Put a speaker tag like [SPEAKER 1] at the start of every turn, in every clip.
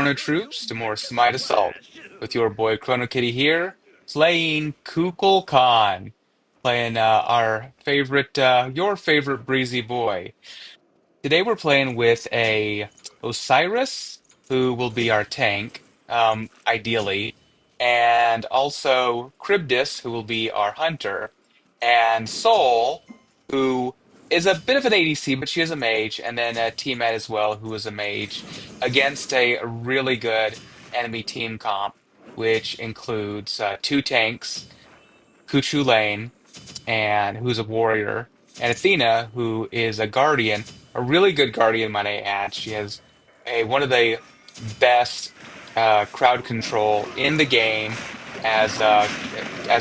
[SPEAKER 1] Chrono Troops to more Smite Assault with your boy ChronoKitty here, playing Kukul Khan, playing our favorite, your favorite breezy boy. Today we're playing with a Osiris, who will be our tank, ideally, and also Cribdis, who will be our hunter, and Soul, who is a bit of an ADC, but she is a mage, and then Tiamat as well, who is a mage, against a really good enemy team comp, which includes two tanks, Kuchu Lane, and who's a warrior, and Athena, who is a guardian, a really good guardian, might I add. She has one of the best crowd control in the game as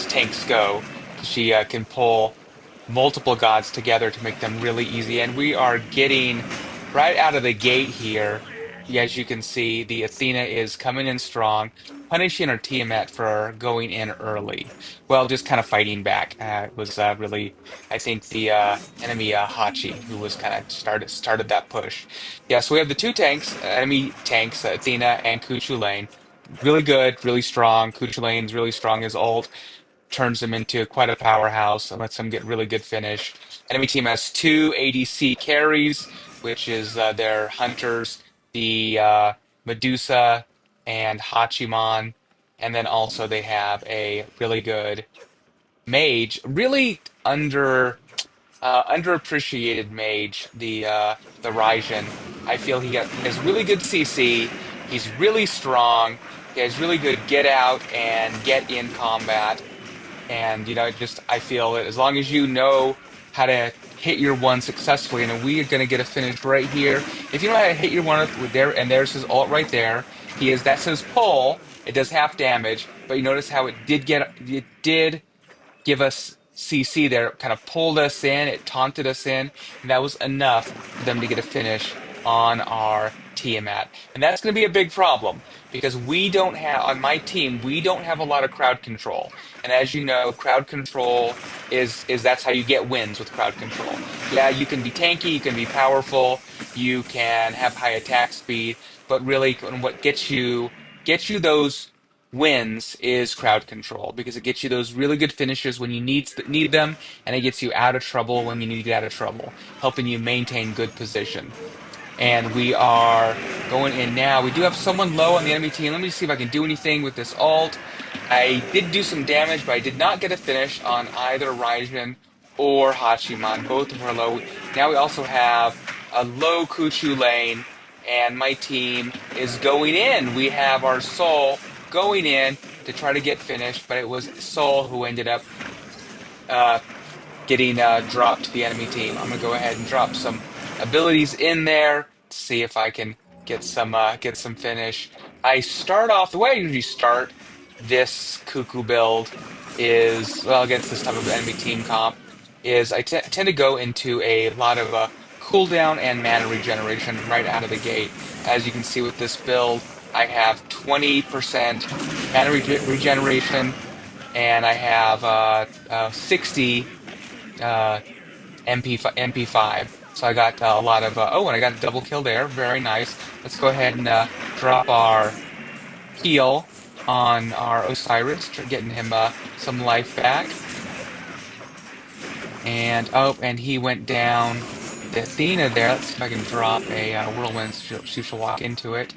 [SPEAKER 1] tanks go. She can pull multiple gods together to make them really easy, and we are getting right out of the gate here. As you can see, the Athena is coming in strong, punishing her Tiamat for going in early. Well, just kind of fighting back. It was really, I think, the enemy Hachi who was kind of started that push. Yeah, so we have the two tanks, enemy tanks, Athena and Kuchu Lane. Really good, really strong. Kuchu Lane's really strong. His ult turns him into quite a powerhouse and lets him get really good finish. Enemy team has two ADC carries, which is their hunters, the Medusa and Hachiman, and then also they have a really good mage, really underappreciated mage, the Raijin. I feel he has really good CC. He's really strong. He has really good get out and get in combat. And just I feel that as long as you know how to hit your one successfully, and we are going to get a finish right here. If you know how to hit your one with there, and there's his ult right there. That's his pull. It does half damage, but you notice how it did give us CC there, it kind of pulled us in, it taunted us in, and that was enough for them to get a finish on our Tiamat. And that's going to be a big problem because we don't have, on my team, we don't have a lot of crowd control. And as you know, crowd control is that's how you get wins with crowd control. Yeah, you can be tanky, you can be powerful, you can have high attack speed, but really what gets you those wins is crowd control because it gets you those really good finishes when you need them, and it gets you out of trouble when you need to get out of trouble, helping you maintain good position. And we are going in now. We do have someone low on the enemy team. Let me see if I can do anything with this ult. I did do some damage, but I did not get a finish on either Raijin or Hachiman. Both of them are low. Now we also have a low Kuchu lane, and my team is going in. We have our Soul going in to try to get finished, but it was Soul who ended up uh, getting dropped to the enemy team. I'm gonna go ahead and drop some abilities in there to see if I can get some finish. I start off the way I usually start this Cuckoo build is well against this type of enemy team comp is I tend to go into a lot of cooldown and mana regeneration right out of the gate. As you can see with this build, I have 20% mana regeneration, and I have 60 MP5. So I got a lot of oh, and I got a double kill there. Very nice. Let's go ahead and drop our heal on our Osiris, getting him some life back. And oh, and he went down. The Athena there. Let's see if I can drop a whirlwind. She'll walk into it,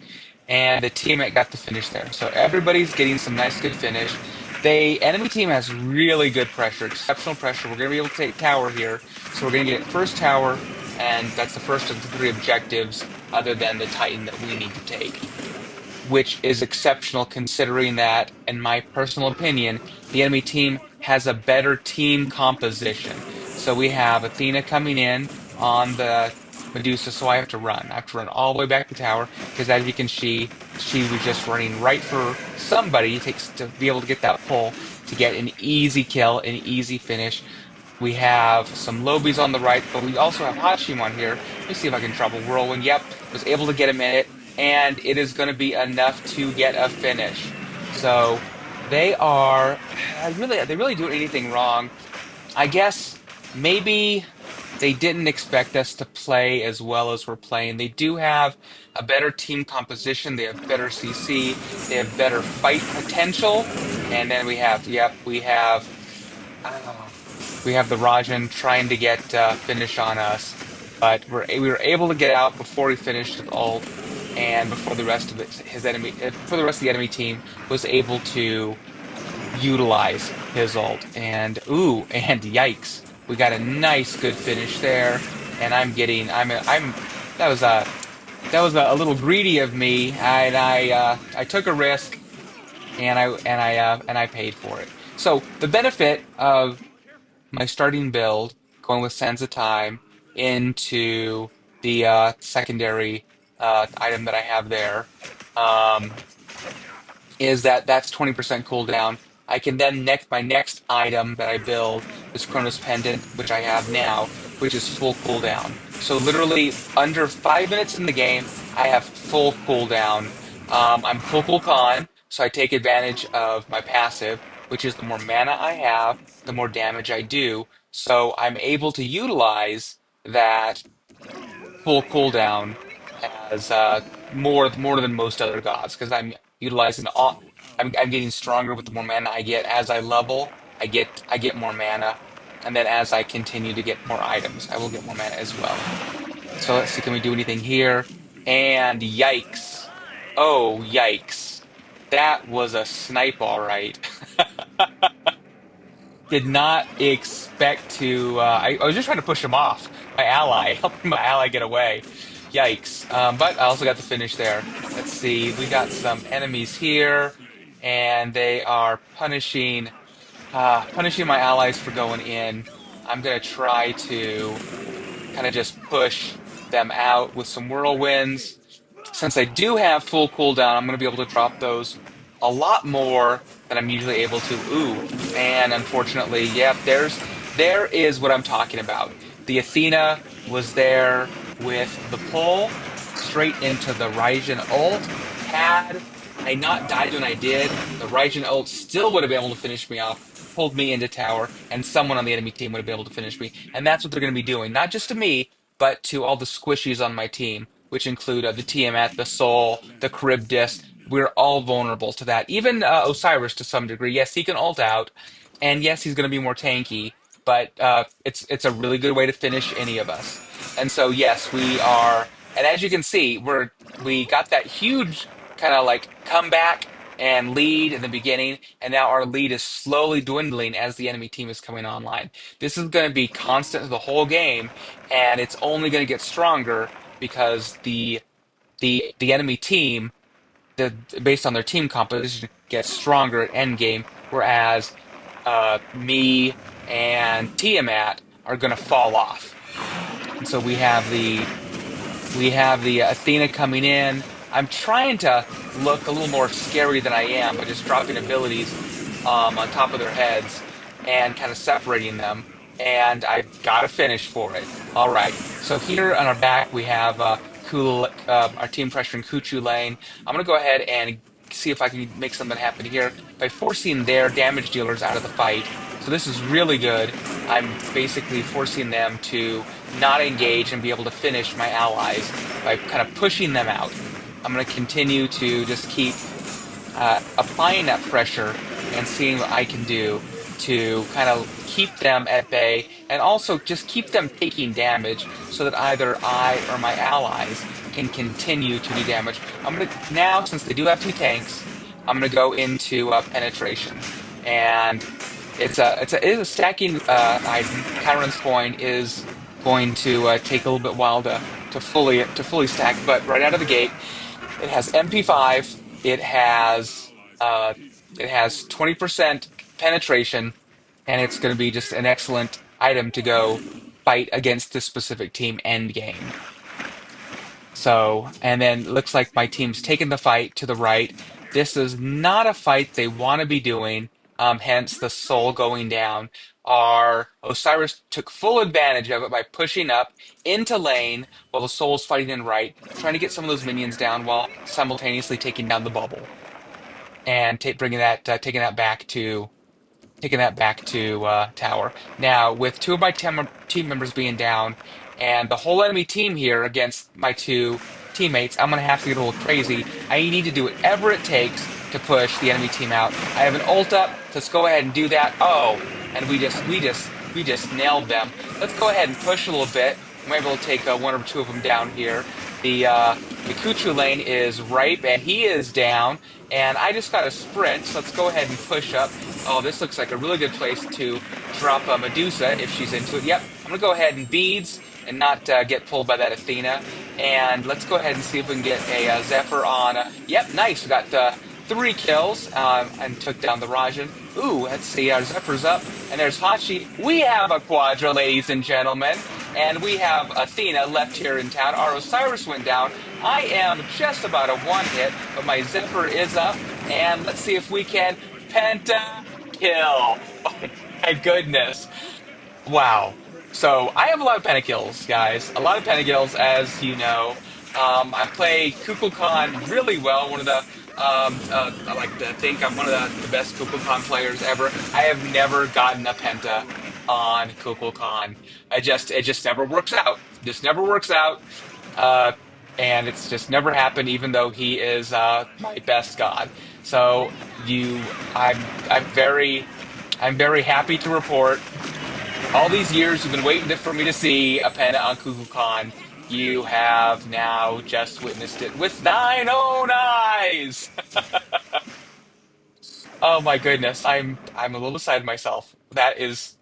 [SPEAKER 1] and the teammate got the finish there. So everybody's getting some nice, good finish. The enemy team has really good pressure, exceptional pressure. We're gonna be able to take tower here, so we're gonna get first tower, and that's the first of the three objectives, other than the Titan that we need to take, which is exceptional considering that, in my personal opinion, the enemy team has a better team composition. So we have Athena coming in on the Medusa, so I have to run. I have to run all the way back to tower, because as you can see, she was just running right for somebody. It takes to be able to get that pull to get an easy kill, an easy finish. We have some Lobies on the right, but we also have Hachiman here. Let me see if I can drop a whirlwind. Yep, was able to get him in it, and it is going to be enough to get a finish. So they are they really doing anything wrong. I guess maybe they didn't expect us to play as well as we're playing. They do have a better team composition. They have better CC. They have better fight potential. And then yep, ah, we have the Rajan trying to get finish on us, but we were able to get out before he finished his ult, and before the rest of before the rest of the enemy team was able to utilize his ult. And ooh, and yikes, we got a nice good finish there. And I'm that was a little greedy of me, and I took a risk, and I paid for it. So the benefit of my starting build, going with Sands of Time into the secondary item that I have there, um, is that that's 20% cooldown. I can then next my next item that I build is Chronos Pendant, which I have now, which is full cooldown. So literally under 5 minutes in the game, I have full cooldown. I'm full coolcon, so I take advantage of my passive, which is the more mana I have, the more damage I do. So I'm able to utilize that full cooldown as more than most other gods because I'm utilizing all. I'm getting stronger with the more mana I get as I level. I get more mana, and then as I continue to get more items, I will get more mana as well. So let's see, can we do anything here? And yikes! Oh yikes! That was a snipe, all right. Did not expect to. I was just trying to push him off. My ally, helping my ally get away. Yikes. But I also got the finish there. Let's see. We got some enemies here, and they are punishing my allies for going in. I'm gonna try to kind of just push them out with some whirlwinds. Since I do have full cooldown, I'm going to be able to drop those a lot more than I'm usually able to. Ooh, and unfortunately, yep, there is what I'm talking about. The Athena was there with the pull straight into the Raijin ult. Had I not died when I did, the Raijin ult still would have been able to finish me off, pulled me into tower, and someone on the enemy team would have been able to finish me. And that's what they're going to be doing, not just to me, but to all the squishies on my team, which include the Tiamat, the Soul, the Charybdis. We're all vulnerable to that. Even Osiris to some degree. Yes, he can ult out, and yes, he's going to be more tanky, but it's a really good way to finish any of us. And so yes, we are. And as you can see, we got that huge kind of like comeback and lead in the beginning, and now our lead is slowly dwindling as the enemy team is coming online. This is going to be constant the whole game, and it's only going to get stronger because the enemy team, based on their team composition, gets stronger at end game, whereas me and Tiamat are going to fall off. And so we have the Athena coming in. I'm trying to look a little more scary than I am by just dropping abilities on top of their heads and kind of separating them. And I've got a finish for it. All right. So here on our back, we have our team pressuring Kuchu lane. I'm going to go ahead and see if I can make something happen here by forcing their damage dealers out of the fight. So this is really good. I'm basically forcing them to not engage and be able to finish my allies by kind of pushing them out. I'm going to continue to just keep applying that pressure and seeing what I can do to kind of keep them at bay and also just keep them taking damage so that either I or my allies can continue to do damage. I'm going to now, since they do have two tanks, I'm going to go into penetration. And it is a stacking item. Chiron's coin is going to take a little bit while to fully stack, but right out of the gate, it has MP5. Uh, it has 20% penetration, and it's going to be just an excellent item to go fight against this specific team end game. So, and then it looks like my team's taking the fight to the right. This is not a fight they want to be doing, hence the soul going down. Our Osiris took full advantage of it by pushing up into lane while the soul's fighting in right, trying to get some of those minions down while simultaneously taking down the bubble and taking that back to taking that back to tower. Now, with two of my team members being down and the whole enemy team here against my two teammates, I'm going to have to get a little crazy. I need to do whatever it takes to push the enemy team out. I have an ult up. So let's go ahead and do that. Oh, and we just nailed them. Let's go ahead and push a little bit. We might be able to take one or two of them down here. The Kuchu lane is ripe, and he is down. And I just got a sprint, so let's go ahead and push up. Oh, this looks like a really good place to drop a Medusa if she's into it. Yep, I'm gonna go ahead and beads and not get pulled by that Athena. And let's go ahead and see if we can get a Zephyr on. Yep, nice. We got 3 kills and took down the Rajan. Ooh, let's see. Our Zephyr's up, and there's Hachi. We have a Quadra, ladies and gentlemen. And we have Athena left here in town. Our Osiris went down. I am just about a one hit, but my Zephyr is up. And let's see if we can penta kill. Oh my goodness. Wow. So I have a lot of pentakills, guys. A lot of pentakills, as you know. I play Kukulkan really well. One of the I like to think I'm one of the best Kukulkan players ever. I have never gotten a penta on Kukulkan. It just never works out. Just never works out. Uh, and it's just never happened, even though he is my best god. So I'm very happy to report all these years you've been waiting for me to see a penta on Kukulkan. You have now just witnessed it with thine own eyes. Oh my goodness, I'm a little beside myself. That's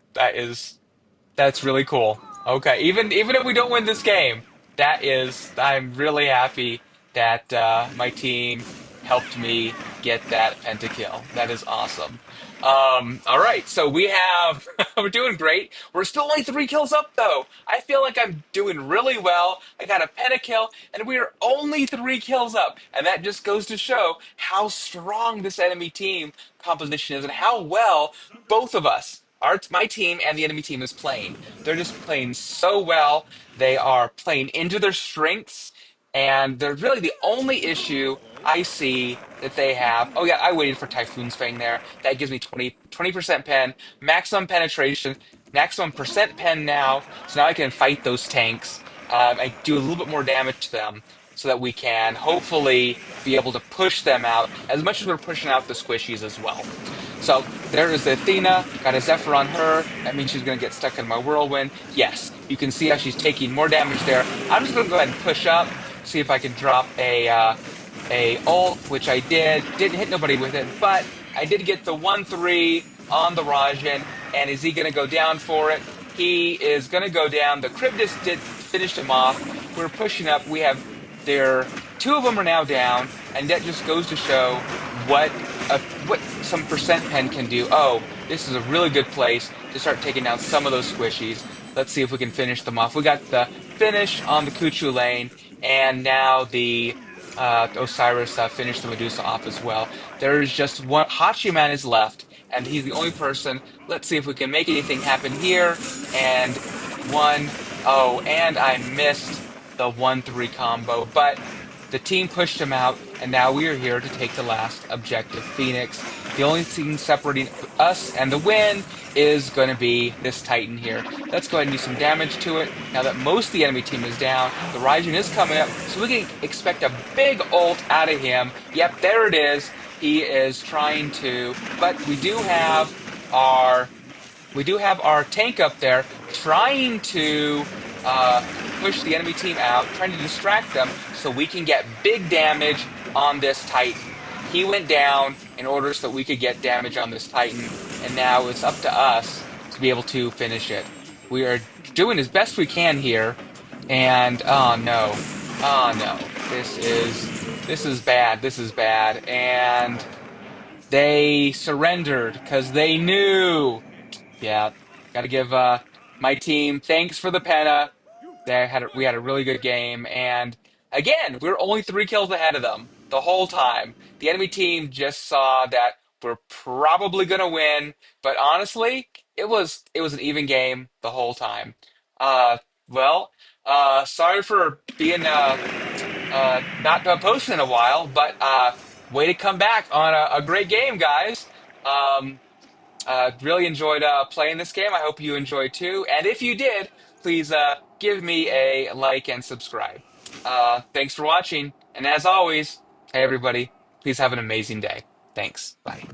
[SPEAKER 1] really cool. Okay, even if we don't win this game, I'm really happy that my team helped me get that pentakill. That is awesome. All right, so we're doing great. We're still only 3 kills up though. I feel like I'm doing really well. I got a pentakill, and we are only 3 kills up, and that just goes to show how strong this enemy team composition is and how well both of us, my team and the enemy team, is playing. They're just playing so well. They are playing into their strengths, and they're really the only issue I see that they have. Oh yeah, I waited for Typhoon's Fang there. That gives me 20% pen, maximum penetration, maximum percent pen now. So now I can fight those tanks. I do a little bit more damage to them so that we can hopefully be able to push them out as much as we're pushing out the squishies as well. So there is the Athena, got a Zephyr on her. That means she's going to get stuck in my whirlwind. Yes, you can see how she's taking more damage there. I'm just going to go ahead and push up, see if I can drop a ult, which I did. Didn't hit nobody with it, but I did get the 1-3 on the Rajan. And is he going to go down for it? He is going to go down. The Crib just did finished him off. We're pushing up. We have there. Two of them are now down, and that just goes to show what some percent pen can do. Oh, this is a really good place to start taking down some of those squishies. Let's see if we can finish them off. We got the finish on the Kuchu lane, and now the Osiris finished the Medusa off as well. There's just one. Hachiman is left, and he's the only person. Let's see if we can make anything happen here. And one. Oh, and I missed the 1-3 combo, but the team pushed him out, and now we are here to take the last objective, Phoenix. The only thing separating us and the win is going to be this Titan here. Let's go ahead and do some damage to it. Now that most of the enemy team is down, the Raijin is coming up, so we can expect a big ult out of him. Yep, there it is. He is trying to, but we do have our tank up there trying to push the enemy team out, trying to distract them so we can get big damage on this Titan. He went down in order so that we could get damage on this Titan, and now it's up to us to be able to finish it. We are doing as best we can here, and oh no, this is bad. This is bad, and they surrendered because they knew. Yeah, got to give my team thanks for the penta. We had a really good game, and again, we were only 3 kills ahead of them the whole time. The enemy team just saw that we're probably gonna win, but honestly, it was an even game the whole time. Uh, well, sorry for being not posting in a while, but way to come back on a great game, guys. Um, Really enjoyed playing this game. I hope you enjoyed too. And if you did, please give me a like and subscribe. Thanks for watching. And as always, hey everybody, please have an amazing day. Thanks. Bye.